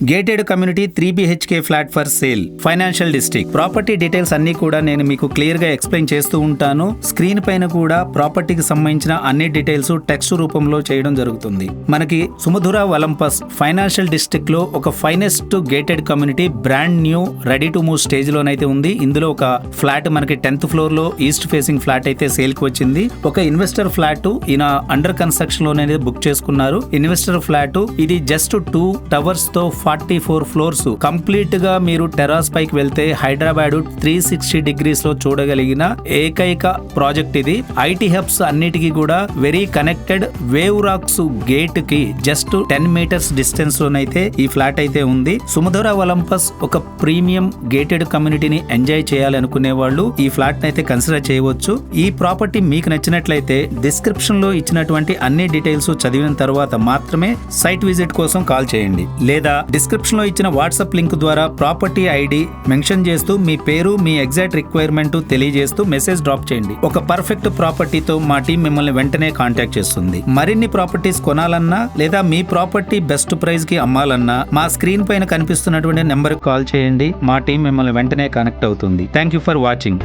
Gated community 3 BHK flat for sale, financial district. Property details అన్ని కూడా నేను మీకు క్లియర్ గా ఎక్స్ప్లెయిన్ చేస్తూ ఉంటాను. స్క్రీన్ పైన కూడా ప్రాపర్టీకి సంబంధించిన అన్ని డీటెయిల్స్ టెక్స్ట్ రూపంలో చేయడం జరుగుతుంది. మనకి సుమధుర ఒలంపస్ ఫైనాన్షియల్ డిస్ట్రిక్ట్ లో ఒక finest gated community brand new ready to move stage లోనైతే ఉంది. ఇందులో ఒక ఫ్లాట్ మనకి 10th ఫ్లోర్ లో ఈస్ట్ ఫేసింగ్ ఫ్లాట్ అయితే సేల్ కి వచ్చింది. ఒక ఇన్వెస్టర్ ఫ్లాట్ ఈయన అండర్ కన్స్ట్రక్షన్ లోనే బుక్ చేసుకున్నారు. ఇన్వెస్టర్ ఫ్లాట్ ఇది జస్ట్ 2 టవర్స్ తో 44 ఫ్లోర్స్. కంప్లీట్ గా మీరు టెర్రాస్ పైకి వెళ్తే హైదరాబాద్ 360 డిగ్రీస్ లో చూడగలిగిన ఏకైక ప్రాజెక్ట్ ఇది. ఐటీ హబ్స్ అన్నిటికీ కూడా very connected. Wave Rock's gate కి జస్ట్ 10 మీటర్స్ డిస్టెన్స్ లోనైతే ఈ ఫ్లాట్ అయితే ఉంది. సుమధుర ఒలంపస్ ఒక ప్రీమియం గేటెడ్ కమ్యూనిటీని ఎంజాయ్ చేయాలనుకునే వాళ్ళు ఈ ఫ్లాట్ అయితే కన్సిడర్ చేయవచ్చు. ఈ ప్రాపర్టీ మీకు నచ్చినట్లయితే డిస్క్రిప్షన్ లో ఇచ్చినటువంటి అన్ని డీటెయిల్స్ చదివిన తర్వాత మాత్రమే సైట్ విజిట్ కోసం కాల్ చేయండి, లేదా డిస్క్రిప్షన్ లో ఇచ్చిన వాట్సాప్ లింక్ ద్వారా ప్రాపర్టీ ఐడి మెన్షన్ చేస్తూ మీ పేరు, మీ ఎగ్జాక్ట్ రిక్వైర్మెంట్ తెలియజేస్తూ మెసేజ్ డ్రాప్ చేయండి. ఒక పర్ఫెక్ట్ ప్రాపర్టీతో మా టీం మిమ్మల్ని వెంటనే కాంటాక్ట్ చేస్తుంది. మరిన్ని ప్రాపర్టీస్ కొనాలన్నా లేదా మీ ప్రాపర్టీ బెస్ట్ ప్రైస్ కి అమ్మాలన్నా మా స్క్రీన్ పైన కనిపిస్తున్నటువంటి నెంబర్ కాల్ చేయండి. మా టీం మిమ్మల్ని వెంటనే కనెక్ట్ అవుతుంది. Thank you for watching.